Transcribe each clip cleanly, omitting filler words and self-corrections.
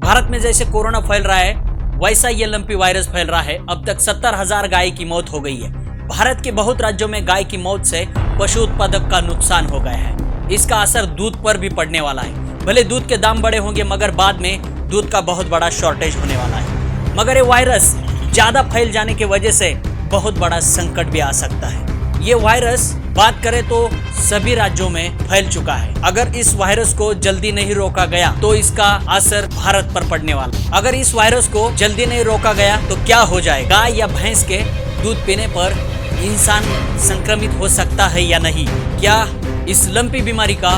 भारत में जैसे कोरोना फैल रहा है वैसा ये लंपी वायरस फैल रहा है। अब तक 70,000 गाय की मौत हो गई है। भारत के बहुत राज्यों में गाय की मौत से पशु उत्पादक का नुकसान हो गया है। इसका असर दूध पर भी पड़ने वाला है। भले दूध के दाम बढ़े होंगे मगर बाद में दूध का बहुत बड़ा शॉर्टेज होने वाला है। मगर ये वायरस ज्यादा फैल जाने की वजह से बहुत बड़ा संकट भी आ सकता है। ये वायरस बात करें तो सभी राज्यों में फैल चुका है। अगर इस वायरस को जल्दी नहीं रोका गया तो इसका असर भारत पर पड़ने वाला है। अगर इस वायरस को जल्दी नहीं रोका गया तो क्या हो जाएगा? गाय या भैंस के दूध पीने पर इंसान संक्रमित हो सकता है या नहीं? क्या इस लंपी बीमारी का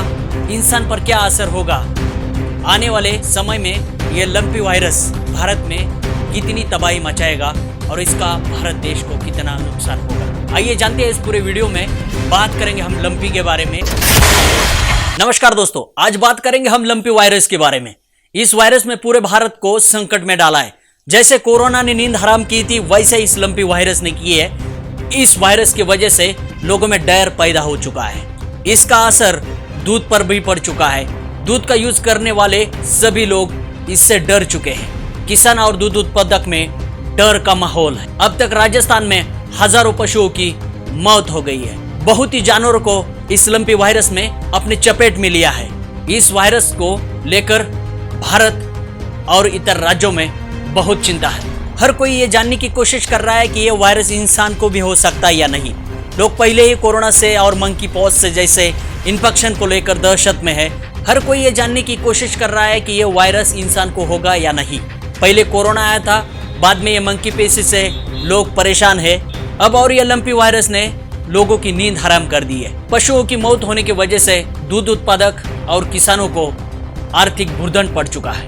इंसान पर क्या असर होगा? आने वाले समय में ये लंपी वायरस भारत में कितनी तबाही मचाएगा और इसका भारत देश को कितना नुकसान होगा? आइए जानते हैं इस पूरे वीडियो में। बात करेंगे हम लंपी के बारे में। नमस्कार दोस्तों, आज बात करेंगे हम लंपी वायरस के बारे में। इस वायरस में पूरे भारत को संकट में डाला है। जैसे कोरोना ने नींद हराम की थी वैसे इस लंपी वायरस ने की है। इस वायरस की वजह से लोगों में डर पैदा हो चुका है। इसका असर दूध पर भी पड़ चुका है। दूध का यूज करने वाले सभी लोग इससे डर चुके हैं। किसान और दूध उत्पादक में डर का माहौल है। अब तक राजस्थान में हजारों पशुओं की मौत हो गई है। बहुत ही जानवरों को इस लंपी वायरस में अपने चपेट में लिया है। इस वायरस को लेकर भारत और इतर राज्यों में बहुत चिंता है। हर कोई ये जानने की कोशिश कर रहा है कि ये वायरस इंसान को भी हो सकता है या नहीं। लोग पहले ही कोरोना से और मंकी पॉक्स से जैसे इन्फेक्शन को लेकर दहशत में है। हर कोई ये जानने की कोशिश कर रहा है कि ये वायरस इंसान को होगा या नहीं। पहले कोरोना आया था, बाद में ये मंकी पॉक्स से लोग परेशान है। अब और ये लंपी वायरस ने लोगों की नींद हराम कर दी है। पशुओं की मौत होने की वजह से दूध उत्पादक और किसानों को आर्थिक भुगतान पड़ चुका है।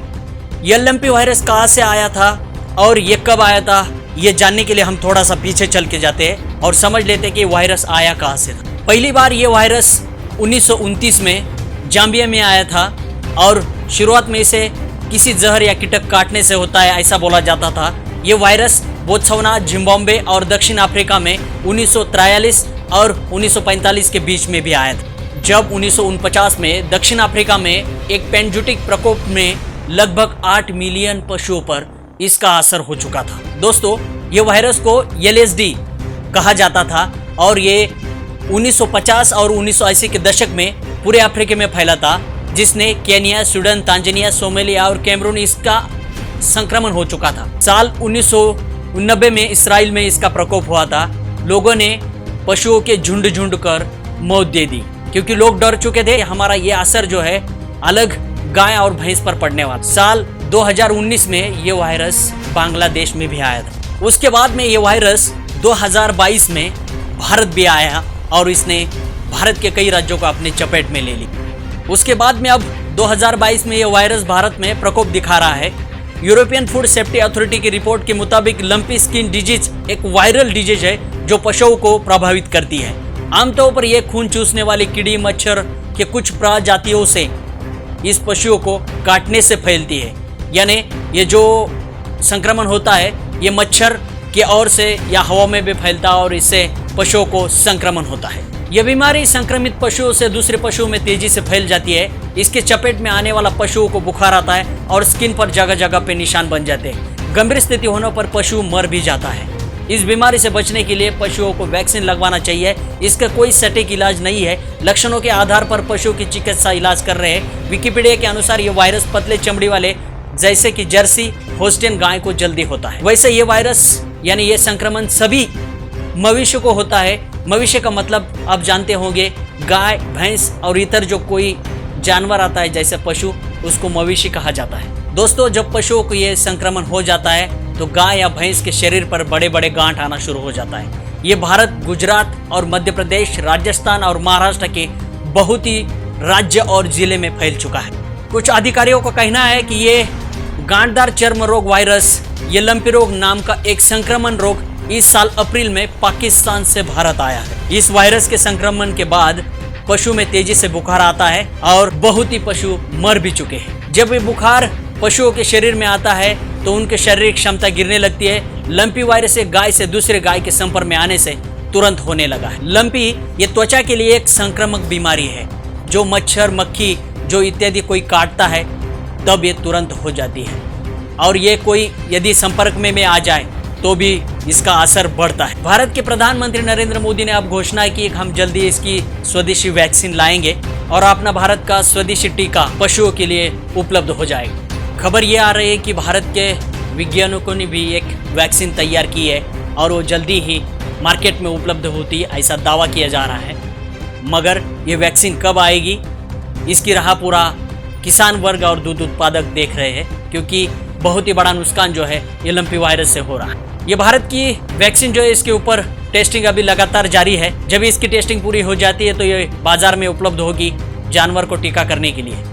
यह लंपी वायरस कहां से आया था और ये कब आया था, ये जानने के लिए हम थोड़ा सा पीछे चल के जाते हैं और समझ लेते हैं कि वायरस आया कहां से था। पहली बार ये वायरस 1929 में जाम्बिया में आया था और शुरुआत में इसे किसी जहर या कीटक काटने से होता है ऐसा बोला जाता था। ये वायरस बोत्सवाना, जिम्बाब्वे और दक्षिण अफ्रीका में 1943 और 1945 के बीच में भी आया था। जब 1949 में दक्षिण अफ्रीका में एक पेंजुटिक प्रकोप में लगभग 8 मिलियन पशुओं पर इसका असर हो चुका था। दोस्तों, ये वायरस को LSD कहा जाता था और ये 1950 और 1980 के दशक में पूरे अफ्रीका में फैला था, जिसने केन्या, सूडान, तांजानिया, सोमालिया और कैमरून इसका संक्रमण हो चुका था। साल 1990 में इस्राइल में इसका प्रकोप हुआ था। लोगों ने पशुओं के झुंड कर मौत दे दी क्योंकि लोग डर चुके थे हमारा ये असर जो है अलग गाय और भैंस पर पड़ने वाला। साल 2019 में ये वायरस बांग्लादेश में भी आया था। उसके बाद में ये वायरस 2022 में भारत भी आया और इसने भारत के कई राज्यों को अपने चपेट में ले ली। उसके बाद में अब 2022 में ये वायरस भारत में प्रकोप दिखा रहा है। यूरोपियन फूड सेफ्टी अथॉरिटी की रिपोर्ट के मुताबिक लंपी स्किन डिजीज एक वायरल डिजीज है जो पशुओं को प्रभावित करती है। आमतौर पर यह खून चूसने वाले कीड़ी मच्छर के कुछ प्रजातियों से इस पशुओं को काटने से फैलती है। यानी ये जो संक्रमण होता है ये मच्छर के ओर से या हवा में भी फैलता है और इससे पशुओं को संक्रमण होता है। यह बीमारी संक्रमित पशुओं से दूसरे पशुओं में तेजी से फैल जाती है। इसके चपेट में आने वाला पशुओं को बुखार आता है और स्किन पर जगह जगह पे निशान बन जाते हैं। गंभीर स्थिति होने पर पशु मर भी जाता है। इस बीमारी से बचने के लिए पशुओं को वैक्सीन लगवाना चाहिए। इसका कोई सटीक इलाज नहीं है। लक्षणों के आधार पर पशुओं की चिकित्सा इलाज कर रहे हैं। विकिपीडिया के अनुसार ये वायरस पतले चमड़ी वाले जैसे कि जर्सी होस्टेन गाय को जल्दी होता है। वैसे ये वायरस यानी ये संक्रमण सभी मवेशियों को होता है। मवेशी का मतलब आप जानते होंगे, गाय, भैंस और इतर जो कोई जानवर आता है जैसे पशु, उसको मवेशी कहा जाता है। दोस्तों, जब पशुओं को ये संक्रमण हो जाता है तो गाय या भैंस के शरीर पर बड़े बड़े गांठ आना शुरू हो जाता है। ये भारत, गुजरात और मध्य प्रदेश, राजस्थान और महाराष्ट्र के बहुत ही राज्य और जिले में फैल चुका है। कुछ अधिकारियों का कहना है कि ये गांठदार चर्म रोग वायरस, ये लंपी रोग नाम का एक संक्रमण रोग इस साल अप्रैल में पाकिस्तान से भारत आया है। इस वायरस के संक्रमण के बाद पशु में तेजी से बुखार आता है और बहुत ही पशु मर भी चुके हैं। जब ये बुखार पशुओं के शरीर में आता है तो उनके शारीरिक क्षमता गिरने लगती है। लंपी वायरस एक गाय से दूसरे गाय के संपर्क में आने से तुरंत होने लगा है। लंपी ये त्वचा के लिए एक संक्रामक बीमारी है जो मच्छर, मक्खी जो इत्यादि कोई काटता है तब ये तुरंत हो जाती है। और ये कोई यदि संपर्क में आ जाए तो भी इसका असर बढ़ता है। भारत के प्रधानमंत्री नरेंद्र मोदी ने अब घोषणा की कि हम जल्दी इसकी स्वदेशी वैक्सीन लाएंगे और अपना भारत का स्वदेशी टीका पशुओं के लिए उपलब्ध हो जाएगा। खबर ये आ रही है कि भारत के वैज्ञानिकों ने भी एक वैक्सीन तैयार की है और वो जल्दी ही मार्केट में उपलब्ध होती है, ऐसा दावा किया जा रहा है। मगर ये वैक्सीन कब आएगी, इसकी राह पूरा किसान वर्ग और दूध उत्पादक देख रहे हैं, क्योंकि बहुत ही बड़ा नुकसान जो है ये लंपी वायरस से हो रहा है। ये भारत की वैक्सीन जो है इसके ऊपर टेस्टिंग अभी लगातार जारी है। जब इसकी टेस्टिंग पूरी हो जाती है तो ये बाजार में उपलब्ध होगी जानवर को टीका करने के लिए।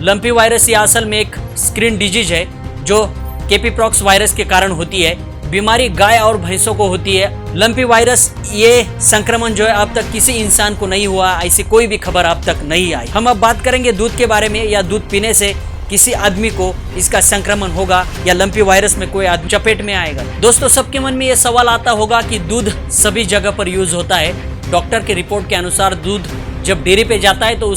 लंपी वायरस ये असल में एक स्क्रीन डिजीज है जो केपीप्रॉक्स वायरस के कारण होती है। बीमारी गाय और भैंसों को होती है। लंपी वायरस ये संक्रमण जो है अब तक किसी इंसान को नहीं हुआ, ऐसी कोई भी खबर अब तक नहीं आई। हम अब बात करेंगे दूध के बारे में, या दूध पीने से किसी आदमी को इसका संक्रमण होगा या लंपी वायरस में कोई आदमी चपेट में आएगा। दोस्तों, सबके मन में ये सवाल आता होगा कि दूध सभी जगह पर यूज होता है। डॉक्टर के रिपोर्ट के अनुसार दूध जब डेयरी पे जाता है तो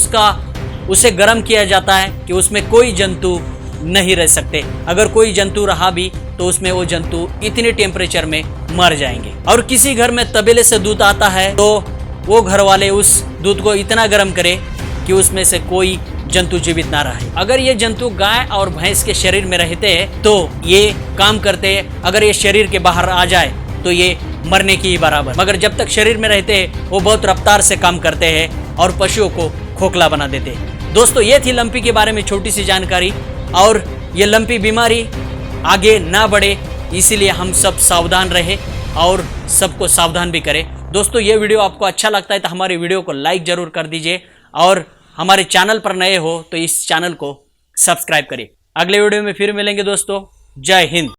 उसे गर्म किया जाता है कि उसमें कोई जंतु नहीं रह सकते। अगर कोई जंतु रहा भी तो उसमें वो जंतु इतने टेम्परेचर में मर जाएंगे। और किसी घर में तबेले से दूध आता है तो वो घर वाले उस दूध को इतना गर्म करे कि उसमें से कोई जंतु जीवित ना रहे। अगर ये जंतु गाय और भैंस के शरीर में रहते हैं तो ये काम करते हैं, अगर ये शरीर के बाहर आ जाए तो ये मरने की ही बराबर। मगर जब तक शरीर में रहते हैं वो बहुत रफ्तार से काम करते हैं और पशुओं को खोखला बना देते हैं। दोस्तों, ये थी लंपी के बारे में छोटी सी जानकारी, और ये लंपी बीमारी आगे ना बढ़े इसीलिए हम सब सावधान रहे और सबको सावधान भी करें। दोस्तों, ये वीडियो आपको अच्छा लगता है तो हमारी वीडियो को लाइक जरूर कर दीजिए, और हमारे चैनल पर नए हो तो इस चैनल को सब्सक्राइब करिए। अगले वीडियो में फिर मिलेंगे दोस्तों। जय हिंद।